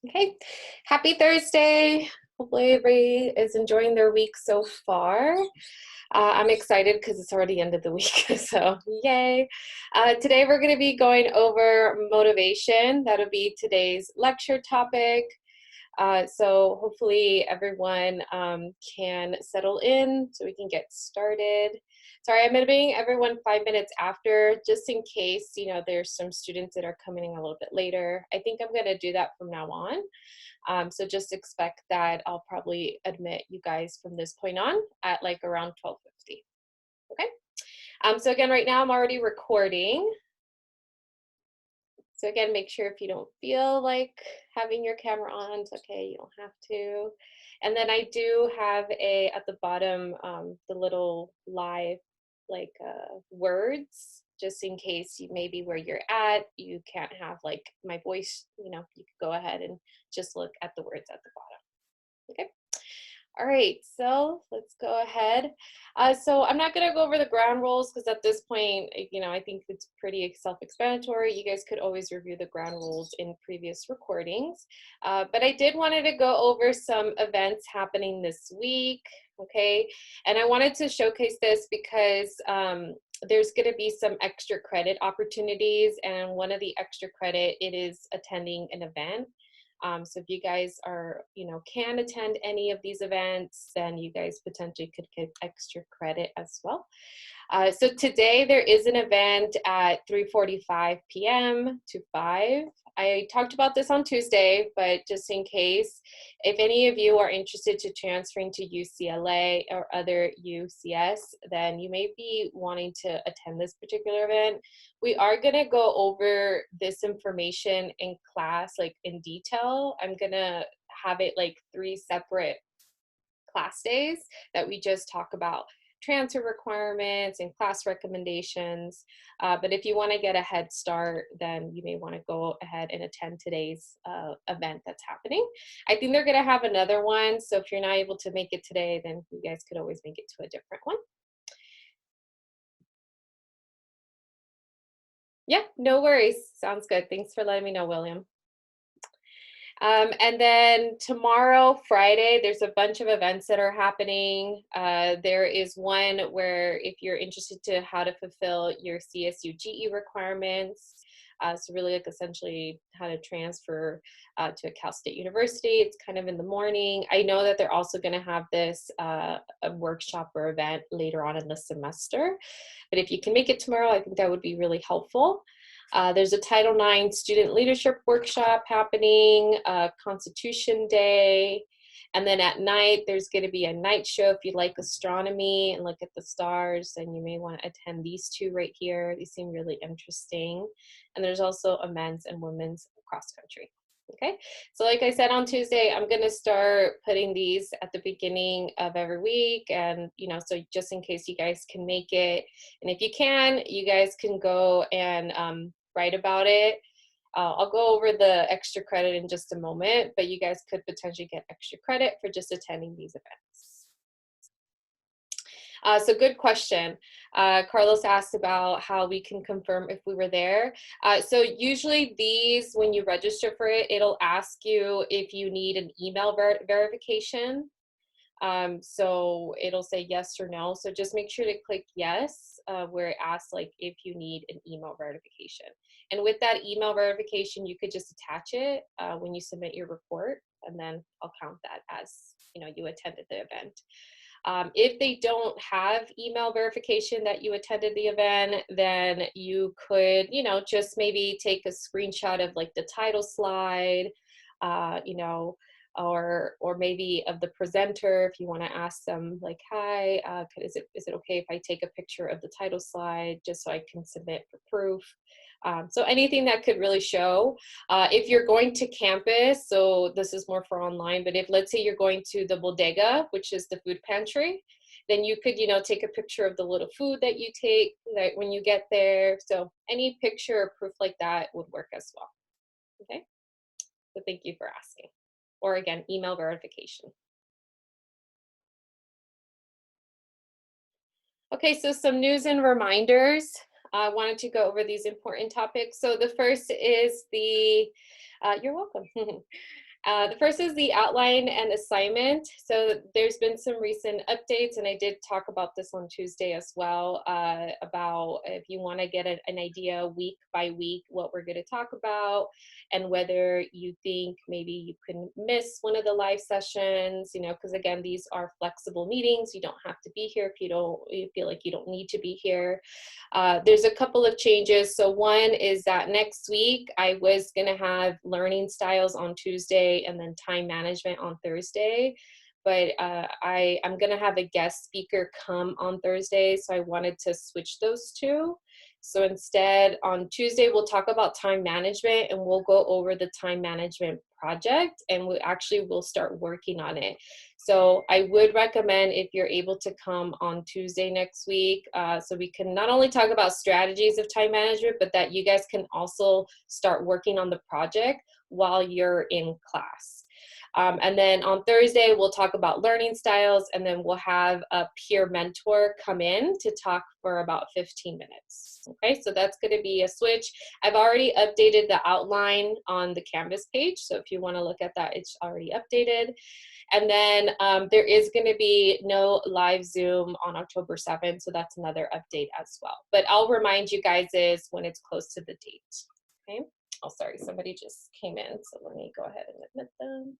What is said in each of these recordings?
Okay, happy Thursday. Hopefully everybody is enjoying their week so far. I'm excited because it's already end of the week, so yay. Today we're going to be going over motivation. That'll be today's lecture topic. So hopefully everyone can settle in so we can get started. Sorry, I'm admitting everyone 5 minutes after, just in case, there's some students that are coming in a little bit later. I think I'm gonna do that from now on. So just expect that I'll probably admit you guys from this point on at like around 12:50, okay? So again, right now I'm already recording. So again, make sure if you don't feel like having your camera on, it's okay, you don't have to. And then I do have at the bottom, the little live words, just in case you maybe where you're at, you can't have like my voice, you could go ahead and just look at the words at the bottom, okay? All right, so let's go ahead. So I'm not going to go over the ground rules because at this point, I think it's pretty self-explanatory. You guys could always review the ground rules in previous recordings. But I did wanted to go over some events happening this week, okay? And I wanted to showcase this because there's going to be some extra credit opportunities, and one of the extra credit, it is attending an event. So if you guys are, can attend any of these events, then you guys potentially could get extra credit as well. So today there is an event at 3:45 p.m. to 5. I talked about this on Tuesday, but just in case, if any of you are interested to transferring to UCLA or other UCS, then you may be wanting to attend this particular event. We are going to go over this information in class, like in detail. I'm going to have it like 3 separate class days that we just talk about transfer requirements and class recommendations. But if you want to get a head start, then you may want to go ahead and attend today's event that's happening. I think they're going to have another one. So if you're not able to make it today, then you guys could always make it to a different one. Yeah, no worries. Sounds good. Thanks for letting me know, William. And then tomorrow, Friday, there's a bunch of events that are happening. There is one where if you're interested to how to fulfill your CSU GE requirements, so really like essentially how to transfer to a Cal State University. It's kind of in the morning. I know that they're also going to have this a workshop or event later on in the semester. But if you can make it tomorrow, I think that would be really helpful. There's a Title IX Student Leadership Workshop happening, Constitution Day, and then at night, there's going to be a night show. If you like astronomy and look at the stars, then you may want to attend these two right here. These seem really interesting. And there's also a men's and women's cross country. Okay, so like I said on Tuesday, I'm going to start putting these at the beginning of every week. And, so just in case you guys can make it. And if you can, you guys can go and write about it. I'll go over the extra credit in just a moment, but you guys could potentially get extra credit for just attending these events. So good question. Carlos asked about how we can confirm if we were there. So usually these, when you register for it, it'll ask you if you need an email verification. So it'll say yes or no. So just make sure to click yes, where it asks like if you need an email verification. And with that email verification, you could just attach it when you submit your report, and then I'll count that as, you attended the event. If they don't have email verification that you attended the event, then you could, just maybe take a screenshot of like the title slide, or maybe of the presenter if you want to ask them like, hi, is it okay if I take a picture of the title slide just so I can submit for proof? So anything that could really show. If you're going to campus, so this is more for online, but if let's say you're going to the bodega, which is the food pantry, then you could, take a picture of the little food that you take when you get there. So any picture or proof like that would work as well. Okay, so thank you for asking. Or again, email verification. Okay, so some news and reminders. I wanted to go over these important topics. So the first is you're welcome. The first is the outline and assignment. So there's been some recent updates, and I did talk about this on Tuesday as well, about if you want to get an idea week by week what we're going to talk about, and whether you think maybe you can miss one of the live sessions, because again, these are flexible meetings. You don't have to be here if you feel like you don't need to be here. There's a couple of changes. So one is that next week I was going to have learning styles on Tuesday and then time management on Thursday. But I'm going to have a guest speaker come on Thursday. So I wanted to switch those two. So instead, on Tuesday, we'll talk about time management, and we'll go over the time management project, and we actually will start working on it. So I would recommend, if you're able to come on Tuesday next week, so we can not only talk about strategies of time management, but that you guys can also start working on the project while you're in class. And then on Thursday, we'll talk about learning styles, and then we'll have a peer mentor come in to talk for about 15 minutes. Okay, so that's going to be a switch. I've already updated the outline on the Canvas page, so if you want to look at that, it's already updated. And then there is going to be no live Zoom on October 7th, so that's another update as well. But I'll remind you guys is when it's close to the date. Okay. Oh, sorry, somebody just came in, so let me go ahead and admit them.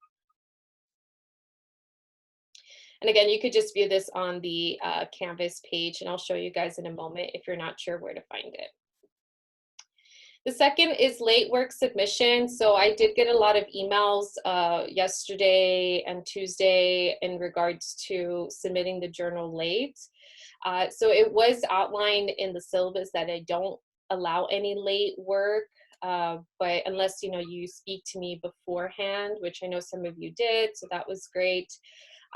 And again, you could just view this on the Canvas page, and I'll show you guys in a moment if you're not sure where to find it. The second is late work submission. So I did get a lot of emails yesterday and Tuesday in regards to submitting the journal late. So it was outlined in the syllabus that I don't allow any late work, but unless you speak to me beforehand, which I know some of you did, so that was great.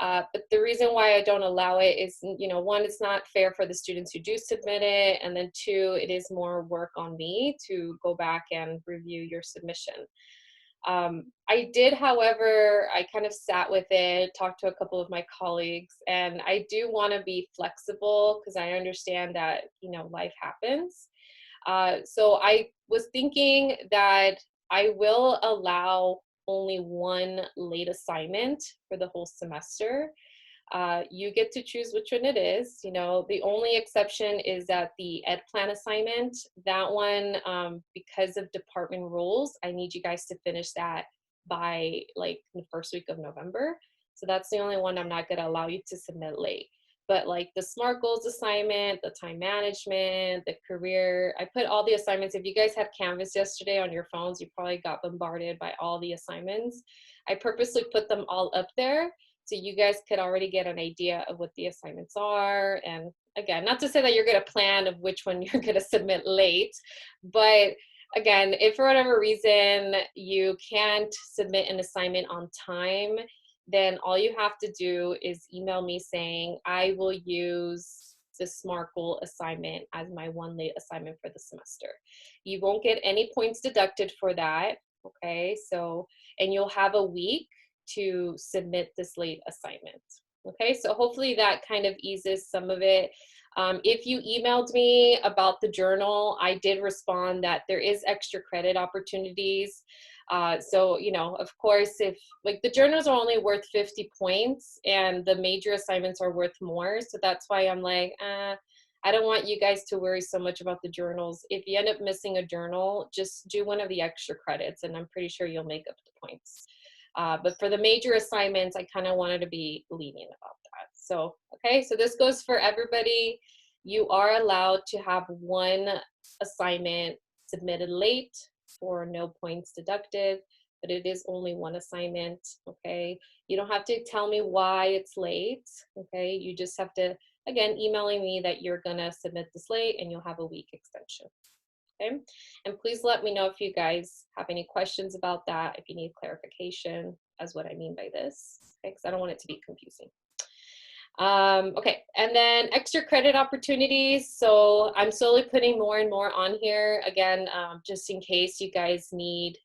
But the reason why I don't allow it is, one, it's not fair for the students who do submit it, and then two, it is more work on me to go back and review your submission. I did, however, I kind of sat with it, talked to a couple of my colleagues, and I do want to be flexible because I understand that, life happens. So I was thinking that I will allow only one late assignment for the whole semester. You get to choose which one it is. The only exception is that the ed plan assignment, that one, because of department rules, I need you guys to finish that by like the first week of November. So that's the only one I'm not going to allow you to submit late. But like the SMART goals assignment, the time management, the career, I put all the assignments. If you guys had Canvas yesterday on your phones, you probably got bombarded by all the assignments. I purposely put them all up there so you guys could already get an idea of what the assignments are. And again, not to say that you're going to plan of which one you're going to submit late, but again, if for whatever reason you can't submit an assignment on time, then all you have to do is email me saying, I will use the SMART goal assignment as my one late assignment for the semester. You won't get any points deducted for that, okay? So, and you'll have a week to submit this late assignment, okay? So hopefully that kind of eases some of it. If you emailed me about the journal, I did respond that there is extra credit opportunities. So, of course, if like the journals are only worth 50 points and the major assignments are worth more. So that's why I'm like, I don't want you guys to worry so much about the journals. If you end up missing a journal, just do one of the extra credits and I'm pretty sure you'll make up the points. But for the major assignments, I kind of wanted to be lenient about that. So, okay, so this goes for everybody. You are allowed to have one assignment submitted late for no points deducted, but it is only one assignment, okay? You don't have to tell me why it's late, okay? You just have to, again, emailing me that you're gonna submit this late and you'll have a week extension, okay? And please let me know if you guys have any questions about that, if you need clarification as what I mean by this, okay? Because I don't want it to be confusing. Okay, and then extra credit opportunities. So I'm slowly putting more and more on here, again, just in case you guys need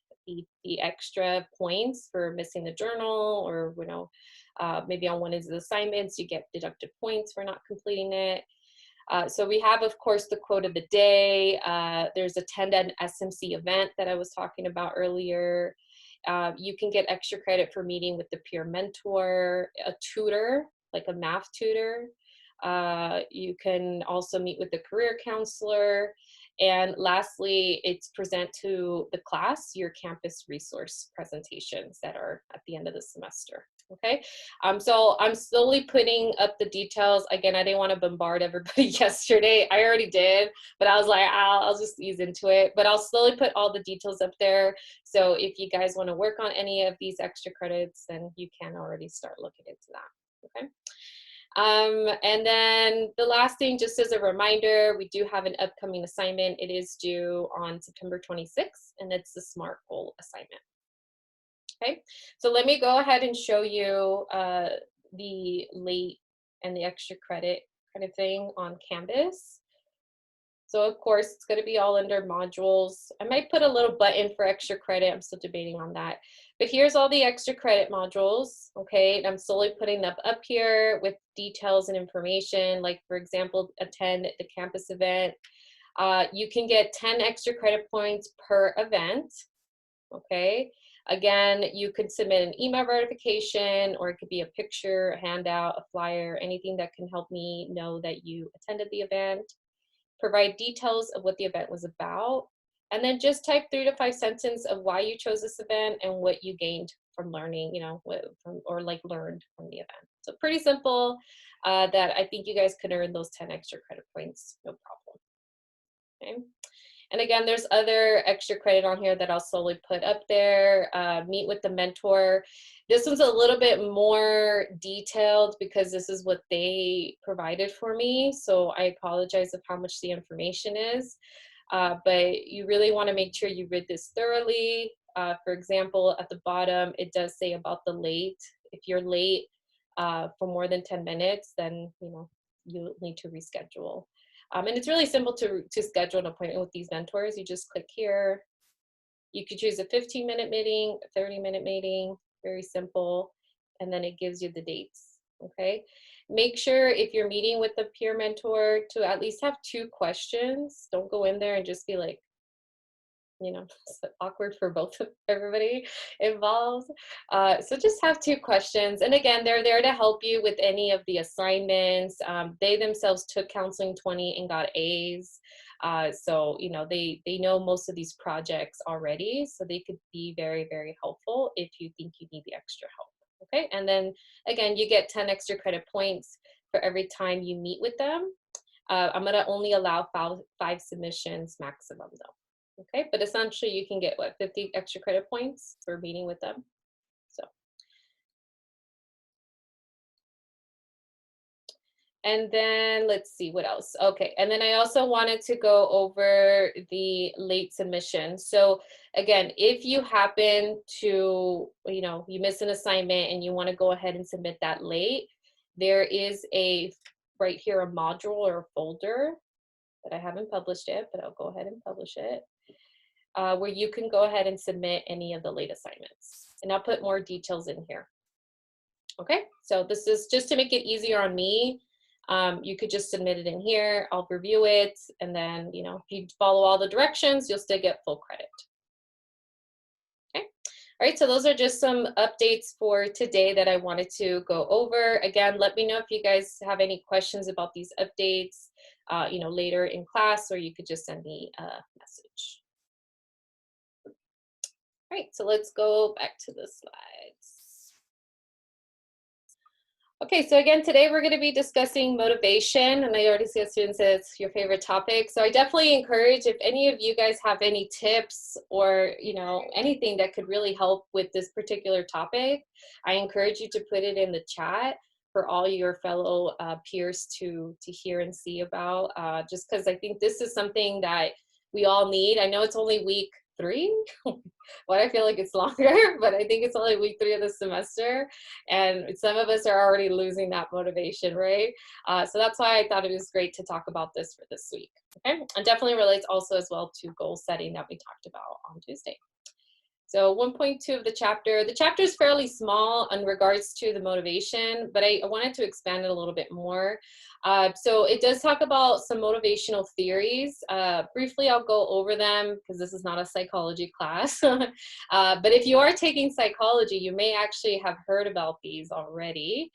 the extra points for missing the journal, or maybe on one of the assignments you get deducted points for not completing it. So we have, of course, the quote of the day. There's attend an SMC event that I was talking about earlier. You can get extra credit for meeting with the peer mentor, a tutor, like a math tutor. You can also meet with the career counselor. And lastly, it's present to the class your campus resource presentations that are at the end of the semester. Okay, so I'm slowly putting up the details. Again, I didn't want to bombard everybody yesterday. I already did, but I was like, I'll just ease into it. But I'll slowly put all the details up there. So if you guys want to work on any of these extra credits, then you can already start looking into that. Okay. And then the last thing, just as a reminder, we do have an upcoming assignment. It is due on September 26th, and it's the SMART goal assignment. Okay, so let me go ahead and show you the late and the extra credit kind of thing on Canvas. So of course, it's going to be all under modules. I might put a little button for extra credit. I'm still debating on that. But here's all the extra credit modules, okay? And I'm slowly putting them up here with details and information. Like, for example, attend the campus event. You can get 10 extra credit points per event, okay? Again, you could submit an email verification, or it could be a picture, a handout, a flyer, anything that can help me know that you attended the event. Provide details of what the event was about, and then just type 3 to 5 sentences of why you chose this event and what you gained from learning, you know, or like learned from the event. So pretty simple, that I think you guys could earn those 10 extra credit points, no problem. Okay. And again, there's other extra credit on here that I'll slowly put up there. Meet with the mentor. This one's a little bit more detailed because this is what they provided for me. So I apologize of how much the information is. But you really want to make sure you read this thoroughly. For example, at the bottom, it does say about the late. If you're late for more than 10 minutes, then you need to reschedule. And it's really simple to schedule an appointment with these mentors. You just click here. You could choose a 15-minute meeting, a 30-minute meeting, very simple. And then it gives you the dates, okay? Make sure if you're meeting with a peer mentor to at least have 2 questions. Don't go in there and just be like, it's awkward for both of everybody involved. So just have 2 questions. And again, they're there to help you with any of the assignments. They themselves took Counseling 20 and got A's. So, they know most of these projects already. So they could be very, very helpful if you think you need the extra help. Okay. And then again, you get 10 extra credit points for every time you meet with them. I'm going to only allow 5 submissions maximum though. Okay, but essentially you can get 50 extra credit points for meeting with them. So, and then let's see what else. Okay, and then I also wanted to go over the late submission. So again, if you happen to, you miss an assignment and you want to go ahead and submit that late, there is right here, a module or a folder that I haven't published yet, but I'll go ahead and publish it. Where you can go ahead and submit any of the late assignments. And I'll put more details in here. Okay, so this is just to make it easier on me. You could just submit it in here. I'll review it. And then, if you follow all the directions, you'll still get full credit. Okay. All right, so those are just some updates for today that I wanted to go over. Again, let me know if you guys have any questions about these updates, later in class, or you could just send me a message. All right, so let's go back to the slides. Okay, so again, today we're going to be discussing motivation, and I already see a student says it's your favorite topic. So I definitely encourage, if any of you guys have any tips or, anything that could really help with this particular topic, I encourage you to put it in the chat for all your fellow peers to hear and see about, just because I think this is something that we all need. I know it's only week 3. Well, I feel like it's longer, but I think it's only week 3 of the semester, and some of us are already losing that motivation, right? So that's why I thought it was great to talk about this for this week. Okay, and definitely relates also as well to goal setting that we talked about on Tuesday. So 1.2 of the chapter is fairly small in regards to the motivation, but I wanted to expand it a little bit more. So it does talk about some motivational theories. Briefly, I'll go over them because this is not a psychology class. But if you are taking psychology, you may actually have heard about these already.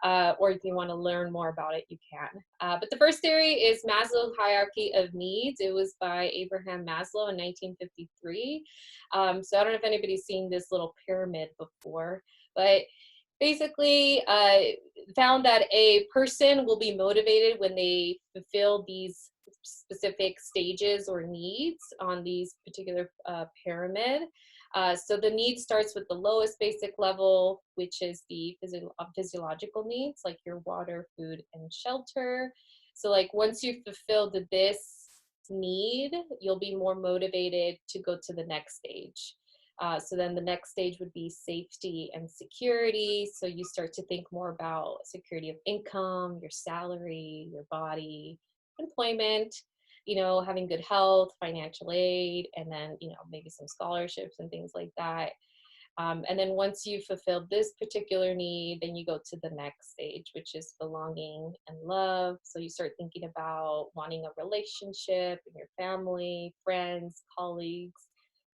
Or if you want to learn more about it, you can. But the first theory is Maslow's hierarchy of needs. It was by Abraham Maslow in 1953. So I don't know if anybody's seen this little pyramid before, but basically found that a person will be motivated when they fulfill these specific stages or needs on these particular pyramid. So the need starts with the lowest basic level, which is the physiological needs, like your water, food, and shelter. So like once you've fulfilled this need, you'll be more motivated to go to the next stage. So then the next stage would be safety and security. So you start to think more about security of income, your salary, your body, employment, having good health, financial aid, and then, maybe some scholarships and things like that. And then once you fulfilled this particular need, then you go to the next stage, which is belonging and love. So you start thinking about wanting a relationship in your family, friends, colleagues,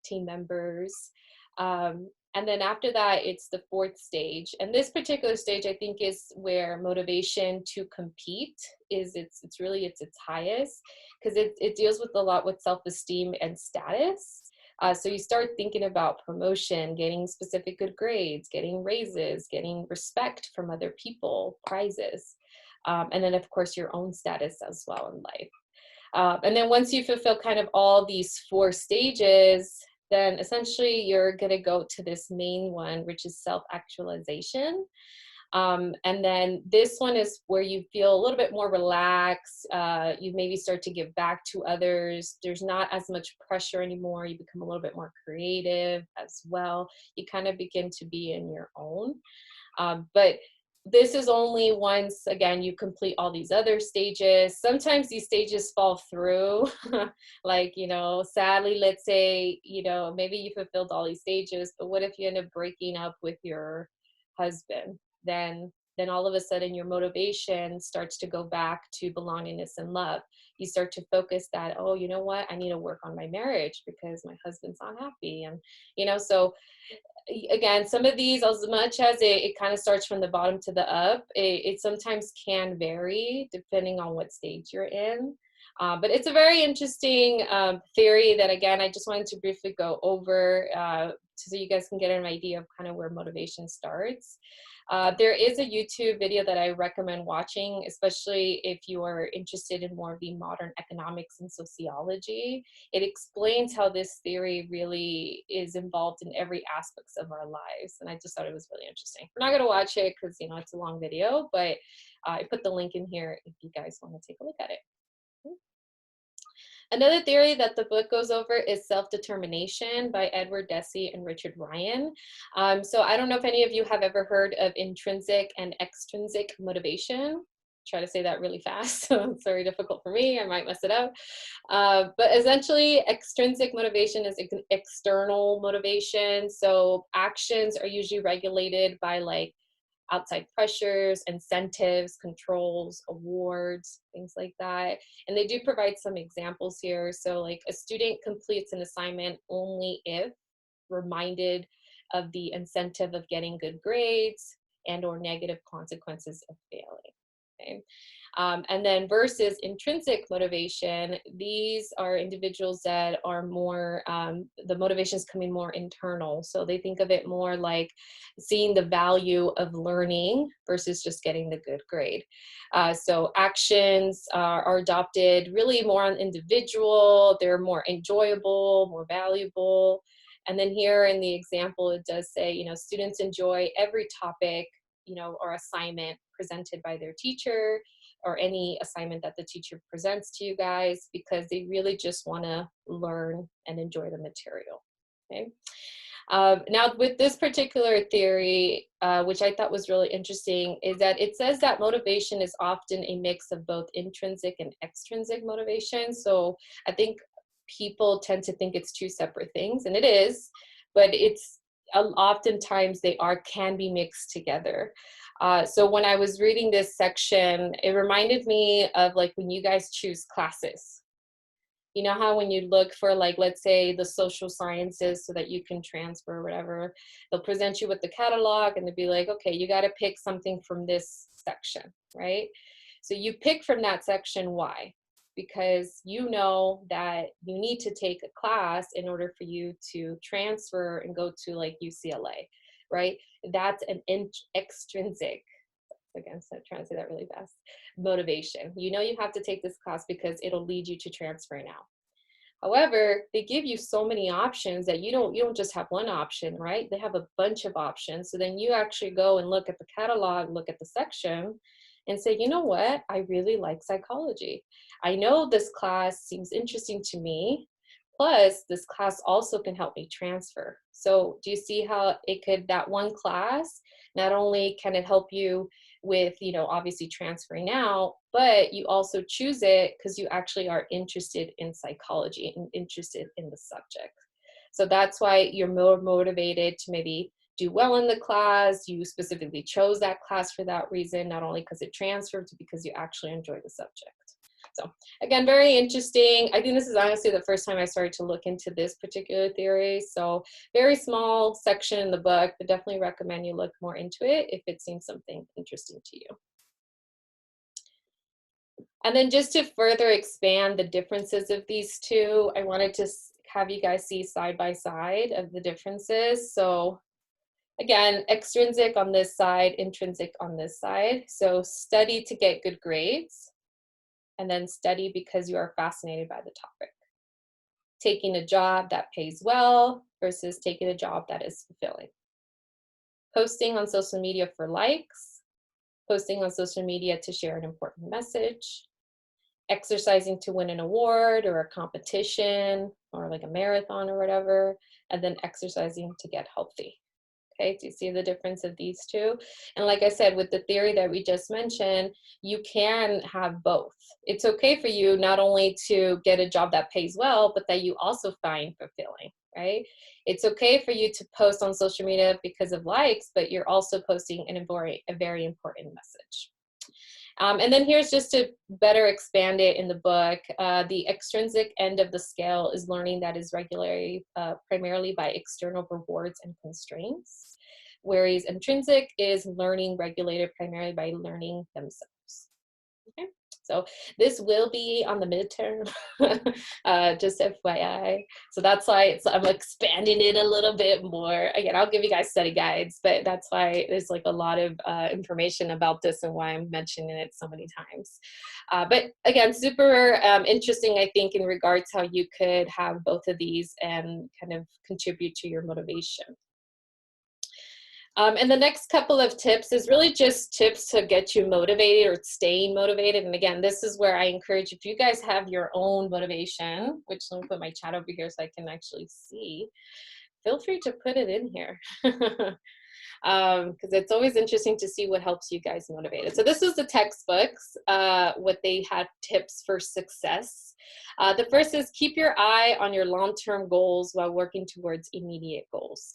team members. And then after that, it's the fourth stage. And this particular stage, I think, is where motivation to compete is it's its highest, because it deals with a lot with self-esteem and status. So you start thinking about promotion, getting specific good grades, getting raises, getting respect from other people, prizes, and then of course your own status as well in life. And then once you fulfill kind of all these four stages, then essentially you're going to go to this main one, which is self-actualization. And then this one is where you feel a little bit more relaxed. You maybe start to give back to others. There's not as much pressure anymore. You become a little bit more creative as well. You kind of begin to be in your own. But this is only once, again, you complete all these other stages. Sometimes these stages fall through. Like, sadly, let's say, maybe you fulfilled all these stages, but what if you end up breaking up with your husband? Then all of a sudden your motivation starts to go back to belongingness and love. You start to focus that, oh, you know what? I need to work on my marriage because my husband's not happy. And, so again, some of these, as much as it kind of starts from the bottom to the up, it sometimes can vary depending on what stage you're in. But it's a very interesting theory that, again, I just wanted to briefly go over so you guys can get an idea of kind of where motivation starts. There is a YouTube video that I recommend watching, especially if you are interested in more of the modern economics and sociology. It explains how this theory really is involved in every aspect of our lives. And I just thought it was really interesting. We're not going to watch it because, it's a long video, but I put the link in here if you guys want to take a look at it. Another theory that the book goes over is self-determination by Edward Deci and Richard Ryan. So I don't know if any of you have ever heard of intrinsic and extrinsic motivation. Try to say that really fast. So it's very difficult for me. I might mess it up. But essentially, extrinsic motivation is external motivation. So actions are usually regulated by outside pressures, incentives, controls, awards, things like that. And they do provide some examples here. So like a student completes an assignment only if reminded of the incentive of getting good grades and or negative consequences of failing. Okay. And then versus intrinsic motivation, these are individuals that are more, the motivation is coming more internal. So they think of it more like seeing the value of learning versus just getting the good grade. So actions are adopted really more on individual, they're more enjoyable, more valuable. And then here in the example, it does say, students enjoy every topic, or assignment presented by their teacher, or any assignment that the teacher presents to you guys, because they really just want to learn and enjoy the material. Okay. Now, with this particular theory, which I thought was really interesting, is that it says that motivation is often a mix of both intrinsic and extrinsic motivation. So I think people tend to think it's two separate things, and it is. but it's oftentimes they can be mixed together. So when I was reading this section, it reminded me of like when you guys choose classes. You know how when you look for, like, let's say the social sciences so that you can transfer or whatever, they'll present you with the catalog and they'll be like, okay, you got to pick something from this section, right? So you pick from that section. Why? Because you know that you need to take a class in order for you to transfer and go to like UCLA, right? That's an extrinsic, again, so trying to say that really fast, motivation. You know you have to take this class because it'll lead you to transfer now. However, they give you so many options that you don't just have one option, right? They have a bunch of options. So then you actually go and look at the catalog, look at the section, and say, you know what? I really like psychology. I know this class seems interesting to me. Plus, this class also can help me transfer. So do you see how it could, that one class, not only can it help you with, you know, obviously transferring out, but you also choose it because you actually are interested in psychology and interested in the subject. So that's why you're more motivated to maybe do well in the class. You specifically chose that class for that reason, not only because it transferred, but because you actually enjoy the subject. So again, very interesting. I think this is honestly the first time I started to look into this particular theory. So very small section in the book, but definitely recommend you look more into it if it seems something interesting to you. And then just to further expand the differences of these two, I wanted to have you guys see side by side of the differences. So again, extrinsic on this side, intrinsic on this side. So study to get good grades, and then study because you are fascinated by the topic. Taking a job that pays well versus taking a job that is fulfilling. Posting on social media for likes, posting on social media to share an important message, exercising to win an award or a competition or like a marathon or whatever, and then exercising to get healthy. Okay, do you see the difference of these two? And like I said, with the theory that we just mentioned, you can have both. It's okay for you not only to get a job that pays well, but that you also find fulfilling, right? It's okay for you to post on social media because of likes, but you're also posting a very important message. And then here's just to better expand it in the book, the extrinsic end of the scale is learning that is regularly, primarily by external rewards and constraints, whereas intrinsic is learning regulated primarily by learning themselves. Okay. So this will be on the midterm, just FYI. So that's why I'm expanding it a little bit more. Again, I'll give you guys study guides, but that's why there's like a lot of information about this and why I'm mentioning it so many times. But again, super interesting, I think, in regards how you could have both of these and kind of contribute to your motivation. And the next couple of tips is really just tips to get you motivated or staying motivated. And again, this is where I encourage, if you guys have your own motivation, which let me put my chat over here so I can actually see, feel free to put it in here. Because it's always interesting to see what helps you guys motivated. So this is the textbooks, what they had tips for success. The first is keep your eye on your long-term goals while working towards immediate goals,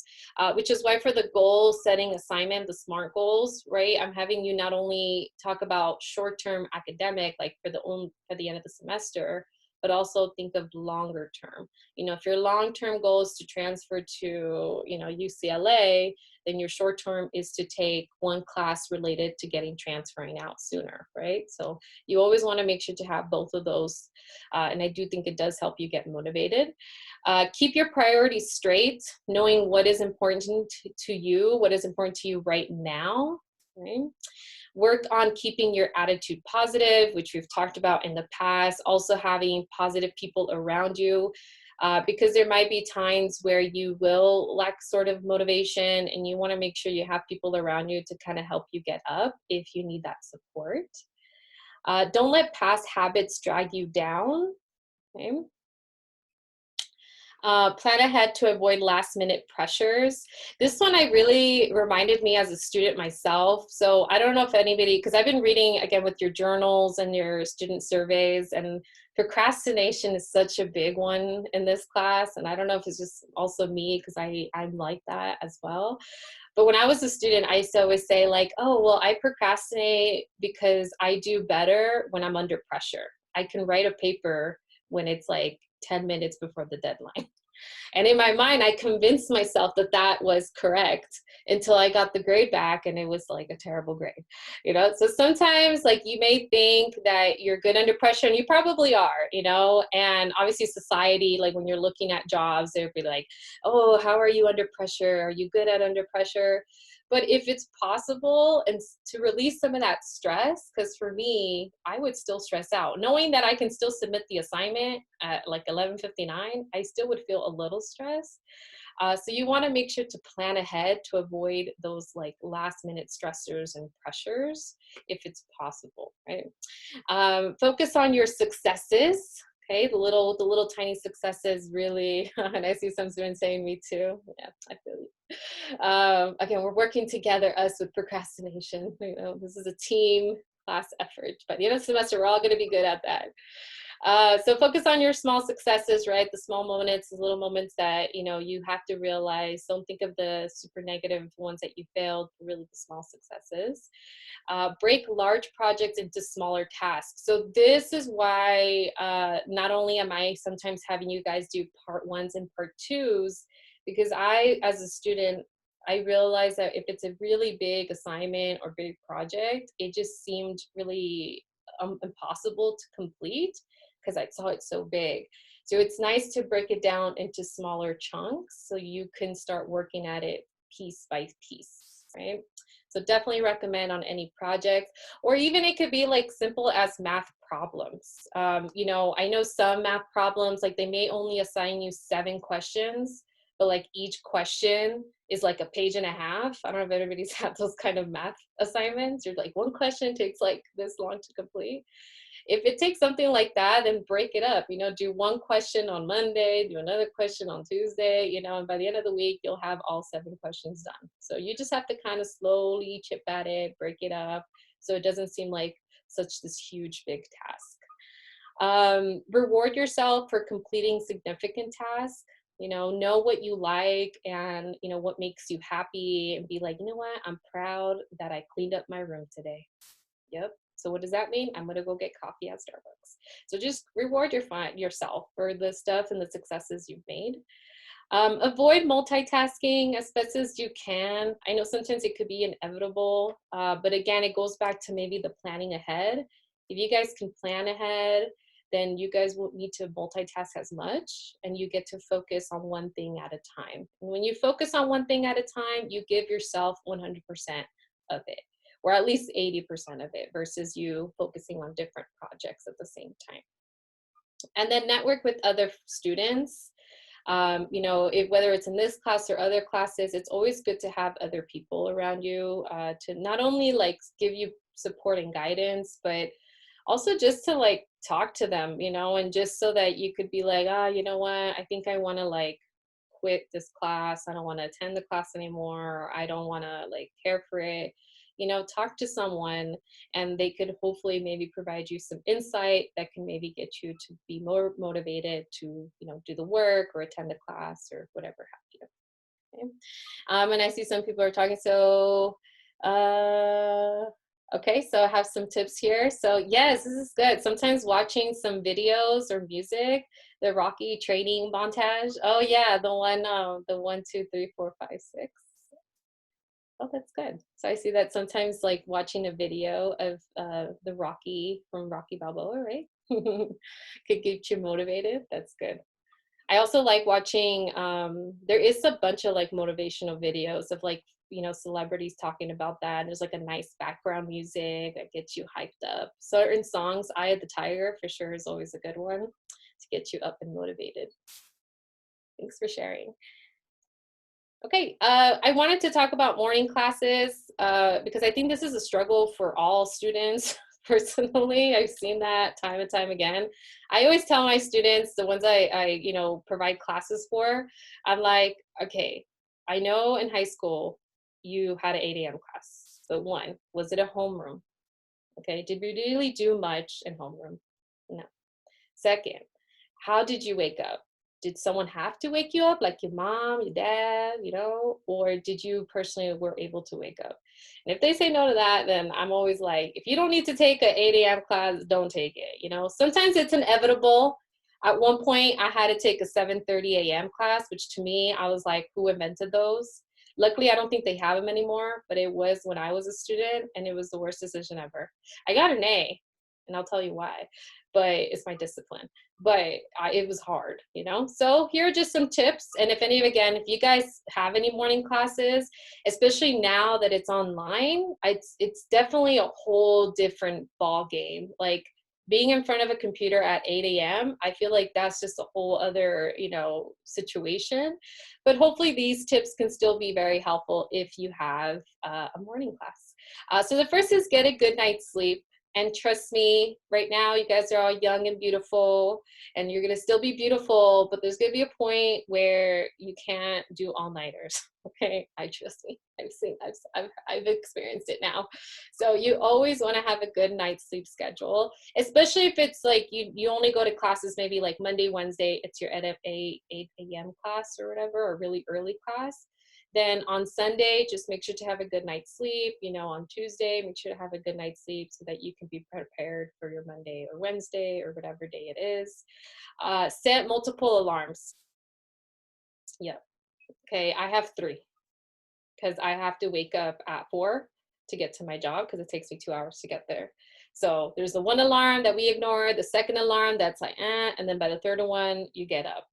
which is why for the goal setting assignment, the SMART goals, right? I'm having you not only talk about short-term academic, like for the end of the semester, but also think of longer term. You know, if your long-term goal is to transfer to, you know, UCLA, then your short term is to take one class related to transferring out sooner, right? So you always want to make sure to have both of those. And I do think it does help you get motivated. Keep your priorities straight, knowing what is important to you, what is important to you right now, right? Work on keeping your attitude positive, which we've talked about in the past. Also having positive people around you, because there might be times where you will lack sort of motivation and you want to make sure you have people around you to kind of help you get up if you need that support. Don't let past habits drag you down. Okay? Plan ahead to avoid last minute pressures. This one I really reminded me as a student myself. So I don't know if anybody, because I've been reading again with your journals and your student surveys, and procrastination is such a big one in this class. And I don't know if it's just also me because I'm like that as well. But when I was a student, I used to always say like, oh, well, I procrastinate because I do better when I'm under pressure. I can write a paper when it's like 10 minutes before the deadline. And in my mind, I convinced myself that that was correct until I got the grade back and it was like a terrible grade. So sometimes like you may think that you're good under pressure and you probably are, and obviously society, like when you're looking at jobs, they'll be like, oh, how are you under pressure? Are you good at under pressure? But if it's possible and to release some of that stress, because for me, I would still stress out. Knowing that I can still submit the assignment at like 11:59, I still would feel a little stressed. So you want to make sure to plan ahead to avoid those like last minute stressors and pressures if it's possible, right? Focus on your successes. Okay, the little tiny successes really, and I see some students saying me too. Yeah, I feel you. Again, we're working together, us with procrastination. This is a team class effort. By the end of the semester, we're all going to be good at that. So focus on your small successes, right? The small moments, the little moments that, you have to realize. Don't think of the super negative ones that you failed, really the small successes. Break large projects into smaller tasks. So this is why not only am I sometimes having you guys do part ones and part twos, because I, as a student, I realized that if it's a really big assignment or big project, it just seemed really impossible to complete because I saw it so big. So it's nice to break it down into smaller chunks so you can start working at it piece by piece, right? So definitely recommend on any project, or even it could be like simple as math problems. I know some math problems, like they may only assign you 7 questions, but like each question is like a page and a half. I don't know if everybody's had those kind of math assignments. You're like, one question takes like this long to complete. If it takes something like that, then break it up. Do one question on Monday, do another question on Tuesday, and by the end of the week, you'll have all 7 questions done. So you just have to kind of slowly chip at it, break it up, so it doesn't seem like such this huge, big task. Reward yourself for completing significant tasks. Know what you like and, what makes you happy, and be like, you know what, I'm proud that I cleaned up my room today. Yep. So what does that mean? I'm going to go get coffee at Starbucks. So just reward yourself for the stuff and the successes you've made. Avoid multitasking as best as you can. I know sometimes it could be inevitable, but again, it goes back to maybe the planning ahead. If you guys can plan ahead, then you guys won't need to multitask as much, and you get to focus on one thing at a time. And when you focus on one thing at a time, you give yourself 100% of it, or at least 80% of it, versus you focusing on different projects at the same time. And then network with other students. Whether it's in this class or other classes, it's always good to have other people around you to not only like give you support and guidance, but also just to like talk to them, and just so that you could be like, you know what, I think I want to like quit this class. I don't want to attend the class anymore. Or I don't want to like care for it. Talk to someone, and they could hopefully maybe provide you some insight that can maybe get you to be more motivated to, do the work or attend the class or whatever have you. Okay. And I see some people are talking. So, okay, so I have some tips here. So yes, this is good. Sometimes watching some videos or music, the Rocky training montage. Oh yeah, the one, the 1, 2, 3, 4, 5, 6. Oh, that's good. So I see that sometimes like watching a video of the Rocky from Rocky Balboa, right? Could get you motivated. That's good. I also like watching, there is a bunch of like motivational videos of like, celebrities talking about that. There's like a nice background music that gets you hyped up. Certain songs, Eye of the Tiger for sure is always a good one to get you up and motivated. Thanks for sharing. Okay, I wanted to talk about morning classes because I think this is a struggle for all students Personally, I've seen that time and time again. I always tell my students, the ones I provide classes for, I'm like, okay, I know in high school you had an 8 a.m. class, but one, was it a homeroom? Okay, did we really do much in homeroom? No. Second, how did you wake up? Did someone have to wake you up, like your mom, your dad, or did you personally were able to wake up? And if they say no to that, then I'm always like, if you don't need to take a 8 a.m. class, don't take it. Sometimes it's inevitable. At one point, I had to take a 7:30 a.m. class, which to me, I was like, who invented those? Luckily, I don't think they have them anymore, but it was when I was a student, and it was the worst decision ever. I got an A, and I'll tell you why, but it's my discipline. But it was hard. So here are just some tips. And if you guys have any morning classes, especially now that it's online, it's definitely a whole different ball game. Like being in front of a computer at 8 a.m., I feel like that's just a whole other situation. But hopefully these tips can still be very helpful if you have a morning class. So the first is get a good night's sleep. And trust me, right now, you guys are all young and beautiful, and you're going to still be beautiful, but there's going to be a point where you can't do all-nighters. Okay, I trust me. I've experienced it now. So you always want to have a good night's sleep schedule, especially if it's like you only go to classes maybe like Monday, Wednesday, it's your 8 a.m. class or whatever, or really early class. Then on Sunday, just make sure to have a good night's sleep. On Tuesday, make sure to have a good night's sleep so that you can be prepared for your Monday or Wednesday or whatever day it is. Set multiple alarms. Yep. Okay, I have 3 because I have to wake up at 4 to get to my job because it takes me 2 hours to get there. So there's the one alarm that we ignore, the second alarm that's like, and then by the third one, you get up.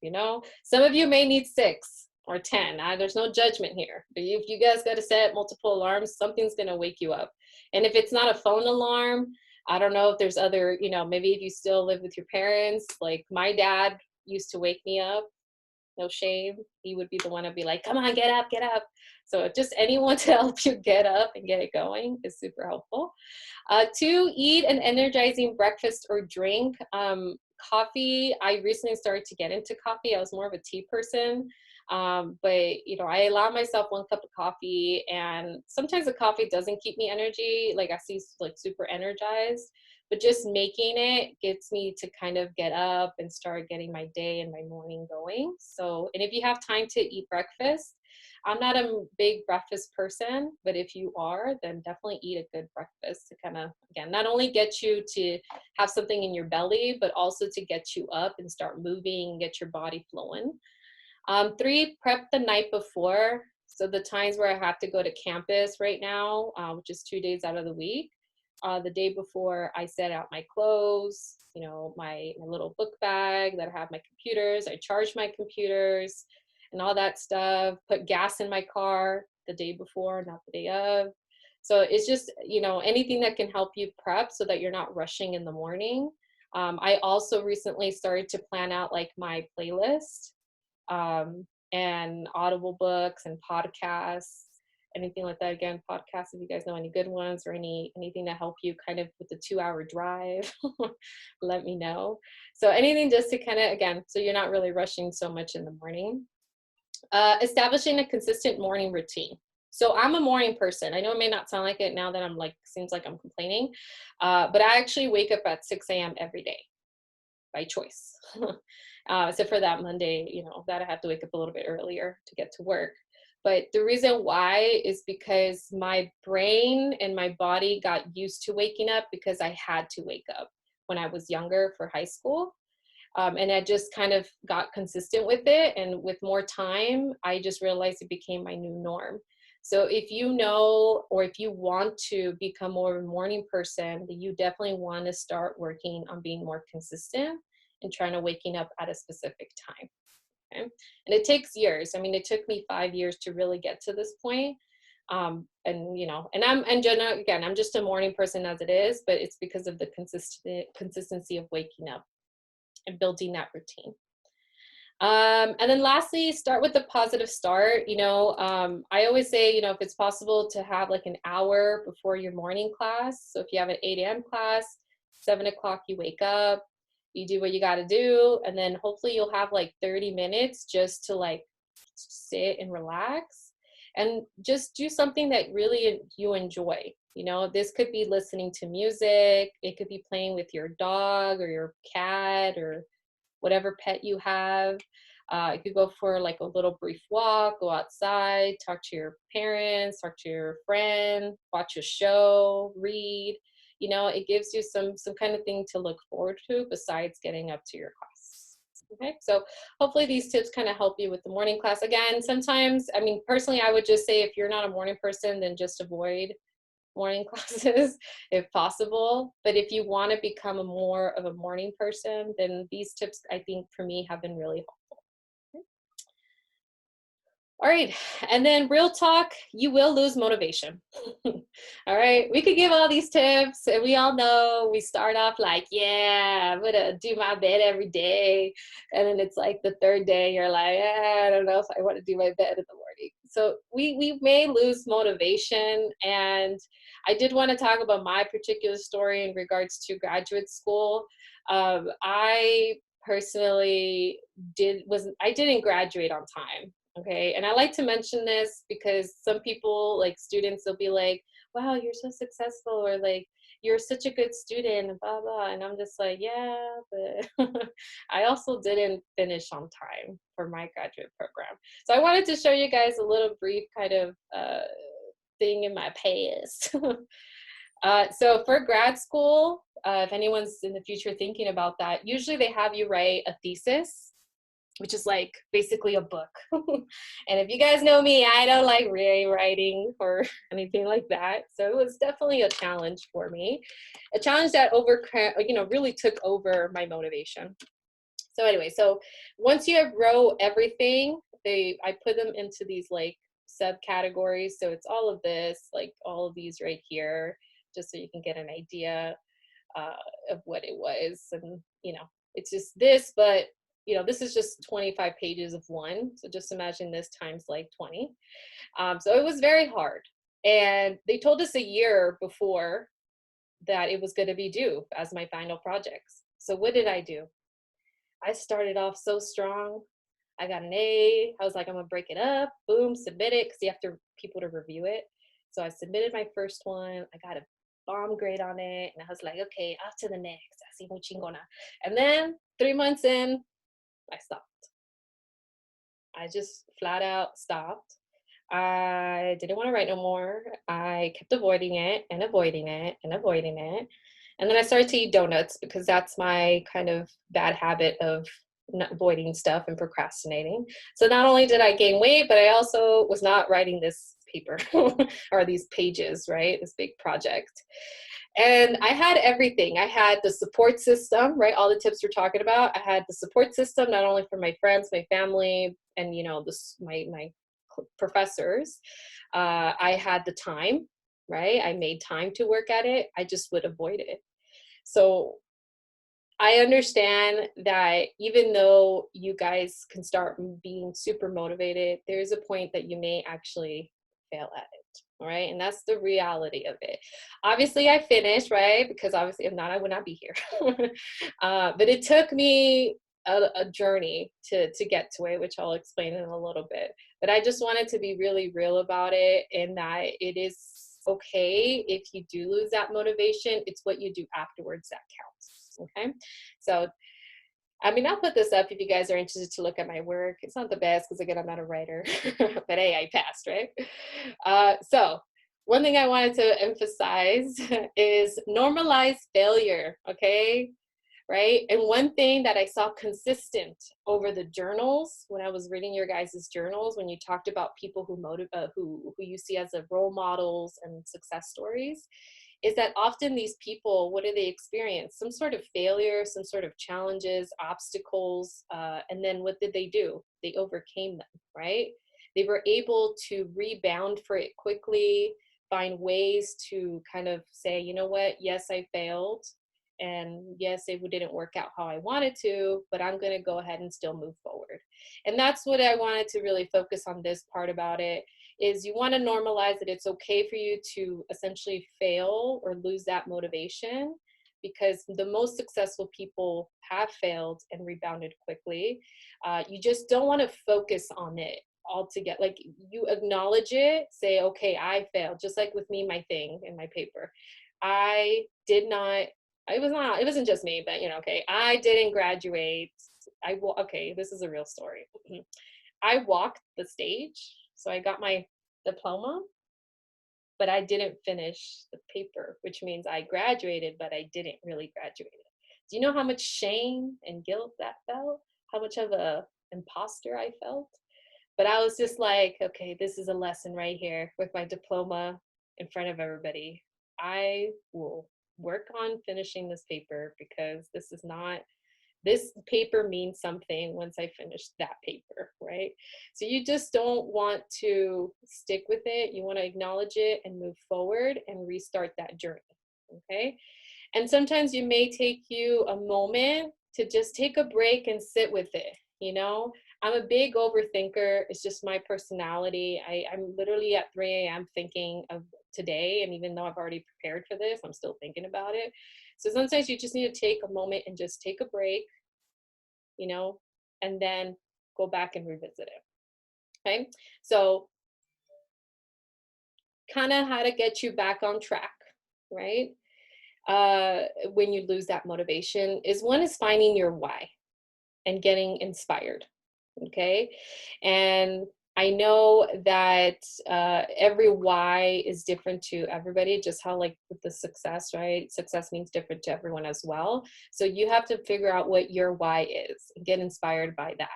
Some of you may need 6 or 10. There's no judgment here. But if you guys got to set multiple alarms, something's going to wake you up. And if it's not a phone alarm, I don't know if there's maybe if you still live with your parents, like my dad used to wake me up, no shame. He would be the one to be like, come on, get up, get up. So just anyone to help you get up and get it going is super helpful. 2, eat an energizing breakfast or drink. Coffee, I recently started to get into coffee. I was more of a tea person. But I allow myself 1 cup of coffee, and sometimes the coffee doesn't keep me energy. Like I see like super energized, but just making it gets me to kind of get up and start getting my day and my morning going. So, and if you have time to eat breakfast, I'm not a big breakfast person, but if you are, then definitely eat a good breakfast to kind of, again, not only get you to have something in your belly, but also to get you up and start moving and get your body flowing. 3, prep the night before. So the times where I have to go to campus right now, which is 2 days out of the week, the day before I set out my clothes, my little book bag that I have my computers, I charge my computers and all that stuff, put gas in my car the day before, not the day of. So it's just, anything that can help you prep so that you're not rushing in the morning. I also recently started to plan out like my playlist, and Audible books and podcasts, anything like that. Again, podcasts, if you guys know any good ones or anything to help you kind of with the 2-hour drive, let me know. So anything just to kind of, again, so you're not really rushing so much in the morning. Establishing a consistent morning routine. So I'm a morning person. I know it may not sound like it now that I'm like, seems like I'm complaining, but I actually wake up at 6 a.m. every day by choice. Except for that Monday, that I have to wake up a little bit earlier to get to work. But the reason why is because my brain and my body got used to waking up because I had to wake up when I was younger for high school. And I just kind of got consistent with it. And with more time, I just realized it became my new norm. So if you know, or if you want to become more of a morning person, then you definitely want to start working on being more consistent and trying to waking up at a specific time. Okay. And it takes years. I mean, it took me 5 years to really get to this point. And Jenna, again, I'm just a morning person as it is, but it's because of the consistency of waking up and building that routine. And then lastly, start with the positive start. I always say, if it's possible to have like an hour before your morning class. So if you have an 8 a.m. class, 7 o'clock, you wake up, you do what you got to do. And then hopefully you'll have like 30 minutes just to like sit and relax and just do something that really you enjoy. This could be listening to music. It could be playing with your dog or your cat or whatever pet you have. You could go for like a little brief walk, go outside, talk to your parents, talk to your friend, watch a show, read. It gives you some kind of thing to look forward to besides getting up to your class. Okay, so hopefully these tips kind of help you with the morning class. Again, sometimes, I mean, personally, I would just say if you're not a morning person, then just avoid morning classes if possible. But if you want to become a more of a morning person, then these tips, I think, for me have been really helpful. All right. And then real talk, you will lose motivation. All right. We could give all these tips and we all know we start off like, yeah, I'm going to do my bed every day. And then it's like the third day, you're like, I don't know if I want to do my bed in the morning. So we may lose motivation. And I did want to talk about my particular story in regards to graduate school. I personally I didn't graduate on time. Okay. And I like to mention this because some people, like students, they'll be like, wow, you're so successful, or like, you're such a good student, and blah, blah. And I'm just like, yeah, but I also didn't finish on time for my graduate program. So I wanted to show you guys a little brief kind of thing in my past. So for grad school, if anyone's in the future thinking about that, usually they have you write a thesis, which is like basically a book. And if you guys know me, I don't like really writing or anything like that. So it was definitely a challenge for me, a challenge that really took over my motivation. So anyway, so once you have wrote everything, I put them into these like subcategories. So it's all of this, like all of these right here, just so you can get an idea uh, of what it was. And, it's just this, but, this is just 25 pages of one. So just imagine this times like 20. So it was very hard. And they told us a year before that it was going to be due as my final projects. So what did I do? I started off so strong. I got an A. I was like, I'm gonna break it up. Boom, submit it, because you have to people to review it. So I submitted my first one. I got a bomb grade on it, and I was like, okay, off to the next. Así muy chingona. And then 3 months in, I stopped. I just flat out stopped. I didn't want to write no more. I kept avoiding it and avoiding it and avoiding it. And then I started to eat donuts because that's my kind of bad habit of not avoiding stuff and procrastinating. So not only did I gain weight, but I also was not writing this paper or these pages, right? This big project. And I had everything. I had the support system, right? All the tips we're talking about. I had the support system, not only for my friends, my family, and my professors. I had the time, right? I made time to work at it. I just would avoid it. So I understand that even though you guys can start being super motivated, there's a point that you may actually fail at it. All right. And that's the reality of it. Obviously, I finished, right? Because obviously, if not, I would not be here. But it took me a journey to get to it, which I'll explain in a little bit. But I just wanted to be really real about it, and that it is okay if you do lose that motivation. It's what you do afterwards that counts. Okay. So, I mean, I'll put this up if you guys are interested to look at my work. It's not the best because, again, I'm not a writer, but hey, I passed, right? So, one thing I wanted to emphasize is normalize failure, okay? Right? And one thing that I saw consistent over the journals, when I was reading your guys' journals, when you talked about people who you see as a role models and success stories, is that often these people, what do they experience? Some sort of failure, some sort of challenges, obstacles, and then what did they do? They overcame them, right? They were able to rebound for it quickly, find ways to kind of say, you know what, yes, I failed, And yes, it didn't work out how I wanted to, but I'm going to go ahead and still move forward. And that's what I wanted to really focus on this part about it is you want to normalize that it's okay for you to essentially fail or lose that motivation, because the most successful people have failed and rebounded quickly. You just don't want to focus on it altogether. Like, you acknowledge it, say, okay, I failed. Just like with me, my thing in my paper, I did not. It wasn't just me, but okay, I didn't graduate. Okay, this is a real story. I walked the stage, so I got my diploma, but I didn't finish the paper, which means I graduated, but I didn't really graduate. Do you know how much shame and guilt that felt? How much of a imposter I felt? But I was just like, okay, this is a lesson right here with my diploma in front of everybody. I will work on finishing this paper, because this paper means something once I finish that paper, right? So you just don't want to stick with it. You want to acknowledge it and move forward and restart that journey, okay? And sometimes you may take you a moment to just take a break and sit with it, you know? I'm a big overthinker. It's just my personality. I'm literally at 3 a.m. thinking of today. And even though I've already prepared for this, I'm still thinking about it. So sometimes you just need to take a moment and just take a break, you know, and then go back and revisit it. Okay. So, kind of how to get you back on track, right? When you lose that motivation is, one is finding your why and getting inspired. Okay. And I know that every why is different to everybody, just how, like with the success, right? Success means different to everyone as well. So you have to figure out what your why is and get inspired by that.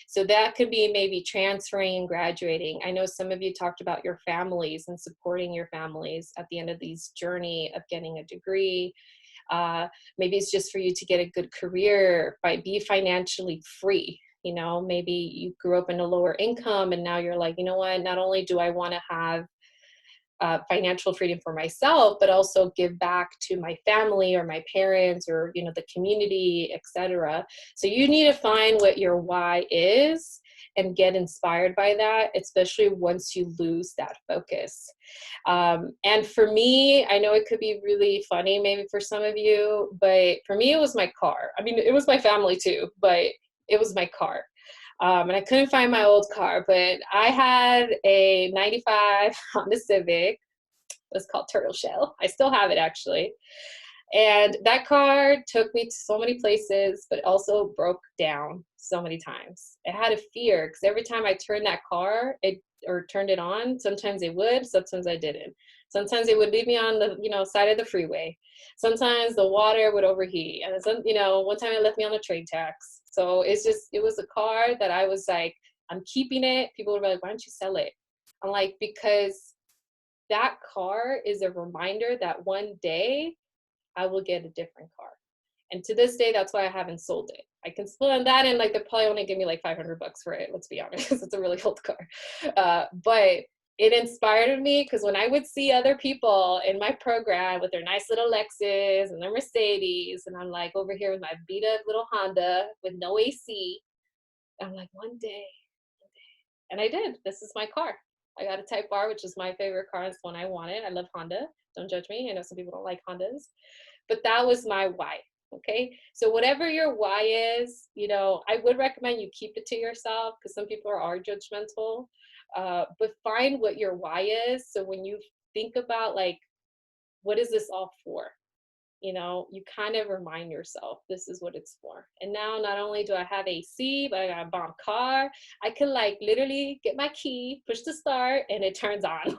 So that could be maybe transferring and graduating. I know some of you talked about your families and supporting your families at the end of these journey of getting a degree. Maybe it's just for you to get a good career, be financially free. Maybe you grew up in a lower income and now you're like, you know what, not only do I want to have financial freedom for myself, but also give back to my family or my parents or, the community, etc. So you need to find what your why is and get inspired by that, especially once you lose that focus. And for me, I know it could be really funny maybe for some of you, but for me, it was my car. I mean, it was my family too, but it was my car. And I couldn't find my old car, but I had a 95 Honda Civic. It was called Turtle Shell. I still have it, actually. And that car took me to so many places, but also broke down so many times. I had a fear because every time I turned that car, or turned it on, sometimes it would, sometimes I didn't. Sometimes it would leave me on the side of the freeway. Sometimes the water would overheat, and one time it left me on the train tracks. So it was a car that I was like, I'm keeping it. People would be like, why don't you sell it? I'm like, because that car is a reminder that one day I will get a different car. And to this day, that's why I haven't sold it. I can split on that, and like they'll probably only give me like $500 for it. Let's be honest, because it's a really old car. But it inspired me, because when I would see other people in my program with their nice little Lexus and their Mercedes, and I'm like over here with my beat up little Honda with no AC, I'm like, one day, and I did. This is my car. I got a Type R, which is my favorite car. It's the one I wanted. I love Honda. Don't judge me. I know some people don't like Hondas, but that was my why. Okay. So whatever your why is, I would recommend you keep it to yourself, because some people are judgmental. But find what your why is. So when you think about, like, what is this all for? You kind of remind yourself this is what it's for. And now not only do I have AC, but I got a bomb car. I can like literally get my key, push the start, and it turns on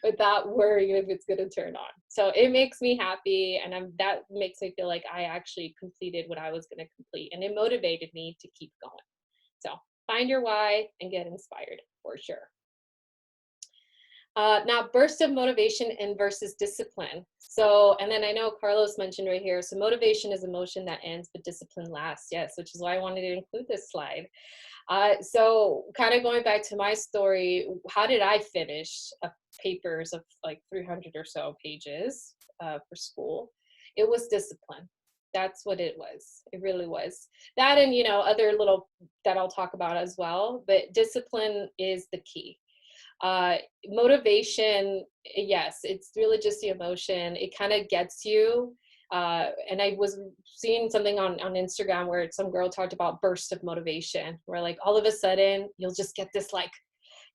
without worrying if it's going to turn on. So it makes me happy, and that makes me feel like I actually completed what I was going to complete, and it motivated me to keep going. So find your why and get inspired for sure. Now, burst of motivation and versus discipline. So, and then I know Carlos mentioned right here, so motivation is emotion that ends, but discipline lasts. Yes, which is why I wanted to include this slide. So kind of going back to my story, how did I finish papers of like 300 or so pages for school? It was discipline. That's what it was. It really was. That and, other little that I'll talk about as well, but discipline is the key. Motivation, yes, it's really just the emotion. It kind of gets you. And I was seeing something on Instagram where some girl talked about burst of motivation, where like all of a sudden you'll just get this like,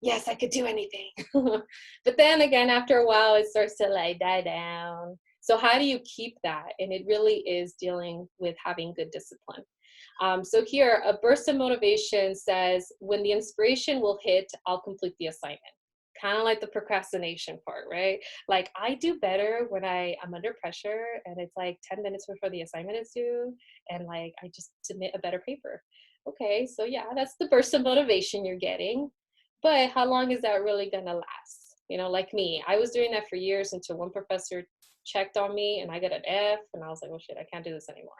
yes, I could do anything. But then again, after a while, it starts to like die down. So how do you keep that? And it really is dealing with having good discipline. So here, a burst of motivation says, when the inspiration will hit, I'll complete the assignment. Kind of like the procrastination part, right? Like I do better when I'm under pressure and it's like 10 minutes before the assignment is due and like I just submit a better paper. Okay, so yeah, that's the burst of motivation you're getting. But how long is that really gonna last? Like me, I was doing that for years until one professor checked on me and I got an F and I was like, oh shit, I can't do this anymore.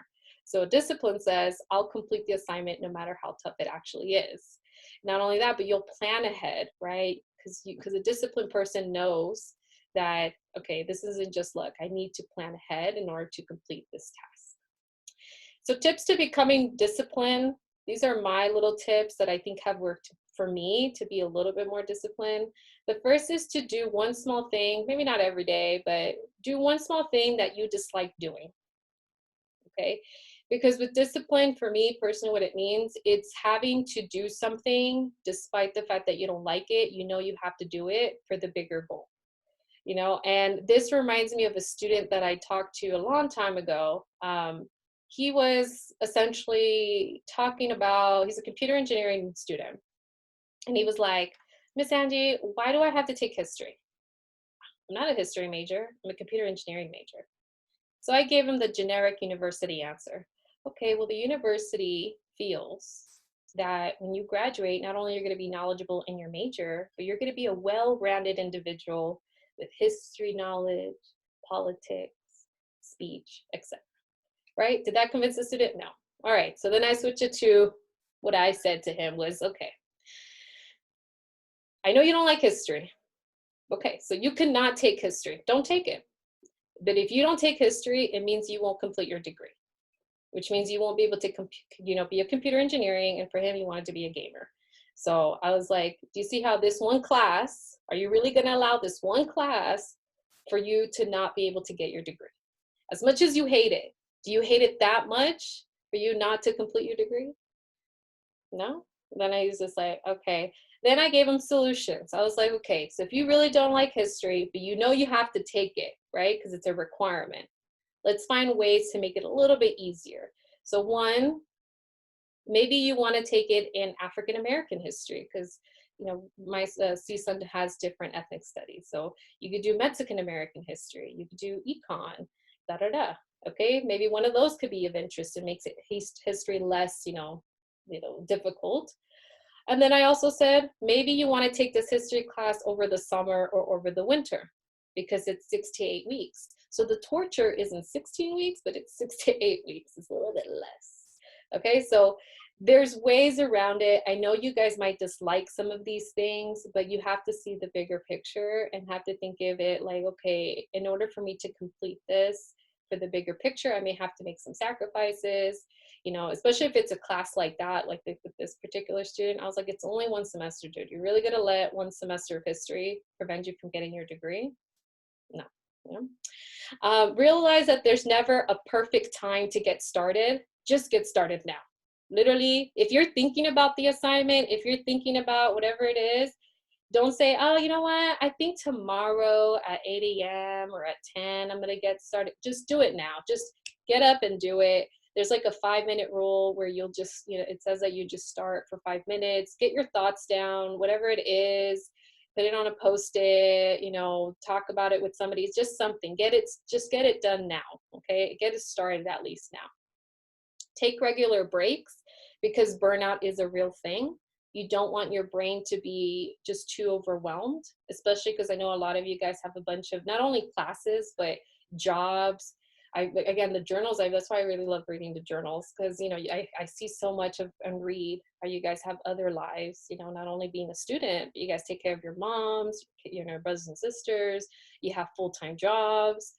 So discipline says, I'll complete the assignment no matter how tough it actually is. Not only that, but you'll plan ahead, right? Because a disciplined person knows that, okay, this isn't just luck. I need to plan ahead in order to complete this task. So tips to becoming disciplined. These are my little tips that I think have worked for me to be a little bit more disciplined. The first is to do one small thing, maybe not every day, but do one small thing that you dislike doing. Okay. Because with discipline, for me personally, what it means, it's having to do something despite the fact that you don't like it, you have to do it for the bigger goal. And this reminds me of a student that I talked to a long time ago. He was essentially talking about, he's a computer engineering student. And he was like, Miss Angie, why do I have to take history? I'm not a history major, I'm a computer engineering major. So I gave him the generic university answer. Okay, well, the university feels that when you graduate, not only you're going to be knowledgeable in your major, but you're going to be a well-rounded individual with history knowledge, politics, speech, etc. Right? Did that convince the student? No. All right. So then I switched it to what I said to him was, okay, I know you don't like history. Okay, so you cannot take history. Don't take it. But if you don't take history, it means you won't complete your degree, which means you won't be able to, be a computer engineering. And for him, he wanted to be a gamer. So I was like, do you see how this one class, are you really going to allow this one class for you to not be able to get your degree? As much as you hate it, do you hate it that much for you not to complete your degree? No? Then I was just like, okay. Then I gave him solutions. I was like, okay, so if you really don't like history, but you have to take it, right? Because it's a requirement. Let's find ways to make it a little bit easier. So one, maybe you want to take it in African American history because my CSUN has different ethnic studies. So you could do Mexican American history. You could do econ, da da da. Okay, maybe one of those could be of interest and makes it history less difficult. And then I also said, maybe you want to take this history class over the summer or over the winter because it's 6 to 8 weeks. So the torture isn't 16 weeks, but it's 6 to 8 weeks. It's a little bit less. Okay, so there's ways around it. I know you guys might dislike some of these things, but you have to see the bigger picture and have to think of it like, okay, in order for me to complete this for the bigger picture, I may have to make some sacrifices. Especially if it's a class like that, like with this particular student, I was like, it's only one semester, dude. You're really gonna let one semester of history prevent you from getting your degree? No. Realize that there's never a perfect time to get started. Just get started now. Literally, if you're thinking about the assignment, if you're thinking about whatever it is, don't say, oh, you know what? I think tomorrow at 8 a.m. or at 10, I'm going to get started. Just do it now. Just get up and do it. There's like a 5-minute rule where you'll just, it says that you just start for 5 minutes, get your thoughts down, whatever it is, put it on a post-it, talk about it with somebody. It's just something. Just get it done now. Okay. Get it started at least now. Take regular breaks because burnout is a real thing. You don't want your brain to be just too overwhelmed, especially because I know a lot of you guys have a bunch of not only classes, but jobs. Again, the journals, that's why I really love reading the journals because, I see so much of and read how you guys have other lives, not only being a student, but you guys take care of your moms, brothers and sisters, you have full-time jobs.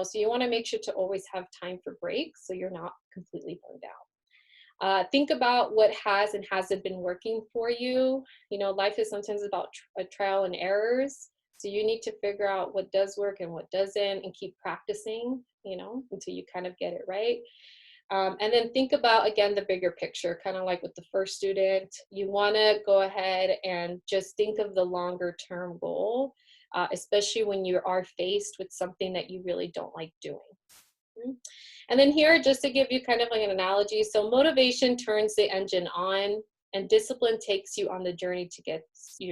so you want to make sure to always have time for breaks so you're not completely burned out. Think about what has and hasn't been working for you. Life is sometimes about trial and errors. So you need to figure out what does work and what doesn't and keep practicing, until you kind of get it right. And then think about, again, the bigger picture, kind of like with the first student. You want to go ahead and just think of the longer term goal, especially when you are faced with something that you really don't like doing. And then here, just to give you kind of like an analogy, so motivation turns the engine on, and discipline takes you on the journey to get to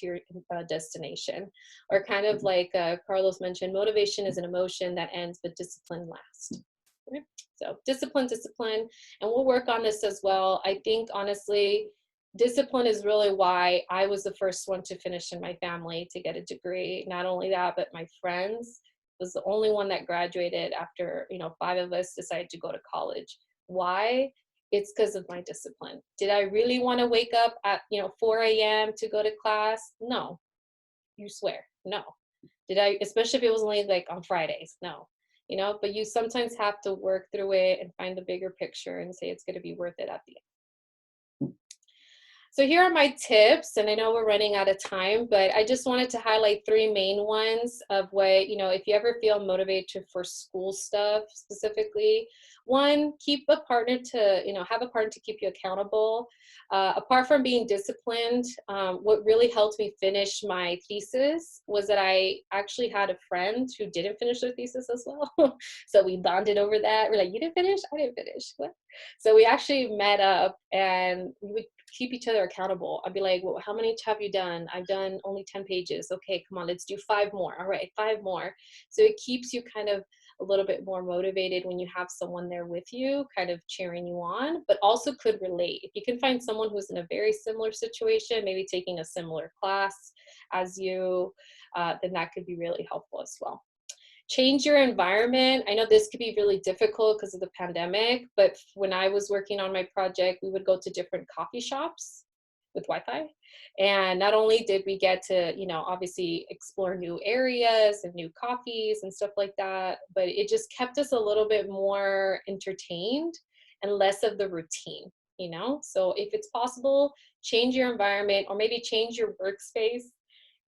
your destination. Or kind of like Carlos mentioned, motivation is an emotion that ends, but discipline lasts. Okay? So discipline, and we'll work on this as well. I think honestly, discipline is really why I was the first one to finish in my family to get a degree. Not only that, but my friends was the only one that graduated after 5 of us decided to go to college. Why? It's because of my discipline. Did I really want to wake up at 4 a.m. to go to class? No. You swear, no. Did I, especially if it was only like on Fridays? No. But you sometimes have to work through it and find the bigger picture and say it's going to be worth it at the end. So here are my tips, and I know we're running out of time, but I just wanted to highlight 3 main ones of what, if you ever feel motivated for school stuff specifically. 1, keep a partner to, have a partner to keep you accountable. Apart from being disciplined, what really helped me finish my thesis was that I actually had a friend who didn't finish their thesis as well. So we bonded over that. We're like, you didn't finish? I didn't finish. What? So we actually met up and we would keep each other accountable. I'd be like, well, how many have you done? I've done only 10 pages. Okay, come on, let's do 5 more. All right, 5 more. So it keeps you kind of a little bit more motivated when you have someone there with you, kind of cheering you on, but also could relate. If you can find someone who's in a very similar situation, maybe taking a similar class as you, then that could be really helpful as well. Change your environment. I know this could be really difficult because of the pandemic, but when I was working on my project, we would go to different coffee shops with Wi-Fi. And not only did we get to, obviously explore new areas and new coffees and stuff like that, but it just kept us a little bit more entertained and less of the routine, So if it's possible, change your environment or maybe change your workspace.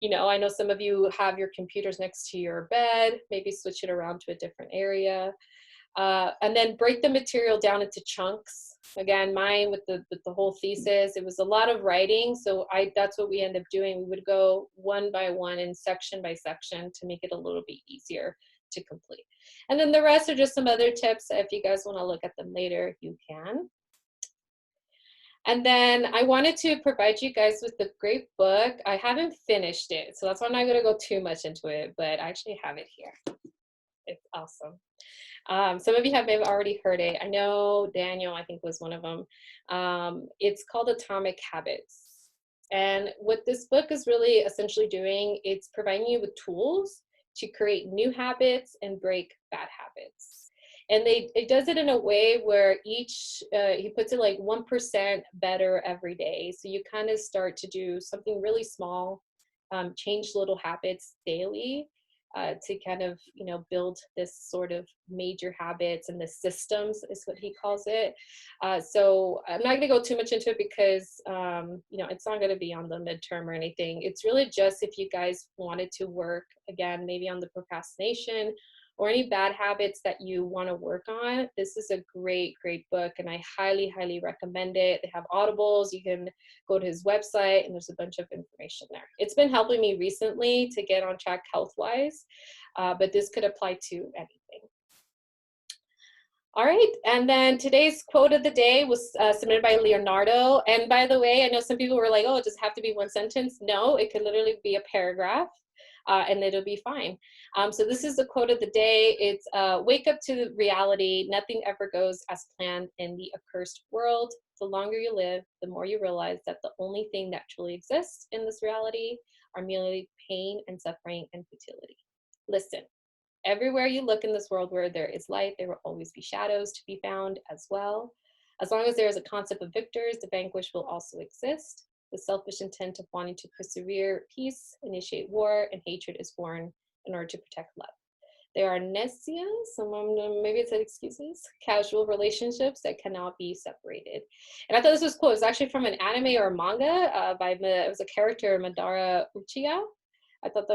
I know some of you have your computers next to your bed, maybe switch it around to a different area. And then break the material down into chunks. Again, mine with the whole thesis, it was a lot of writing. So that's what we end up doing. We would go one by one and section by section to make it a little bit easier to complete. And then the rest are just some other tips. If you guys want to look at them later, you can. And then I wanted to provide you guys with a great book. I haven't finished it, so that's why I'm not going to go too much into it, but I actually have it here. It's awesome. Some of you have maybe already heard it. I know Daniel, I think, was one of them. It's called Atomic Habits. And what this book is really essentially doing, it's providing you with tools to create new habits and break bad habits. And it does it in a way where he puts it like 1% better every day. So you kind of start to do something really small, change little habits daily to kind of, build this sort of major habits, and the systems is what he calls it. So I'm not going to go too much into it because, it's not going to be on the midterm or anything. It's really just if you guys wanted to work, again, maybe on the procrastination or any bad habits that you want to work on, this is a great, great book, and I highly, highly recommend it. They have audibles. You can go to his website, and there's a bunch of information there. It's been helping me recently to get on track health-wise, but this could apply to anything. All right, and then today's quote of the day was submitted by Leonardo. And by the way, I know some people were like, oh, it does have to be one sentence. No, it could literally be a paragraph. And it'll be fine. So this is the quote of the day. It's wake up to reality. Nothing ever goes as planned in the accursed world. The longer you live, the more you realize that the only thing that truly exists in this reality are merely pain and suffering and futility. Listen, everywhere you look in this world where there is light, there will always be shadows to be found as well. As long as there is a concept of victors, the vanquished will also exist. The selfish intent of wanting to persevere peace, initiate war, and hatred is born in order to protect love. There are nesia, maybe it said excuses, casual relationships that cannot be separated. And I thought this was cool. It was actually from an anime or a manga it was a character, Madara Uchiha. I thought that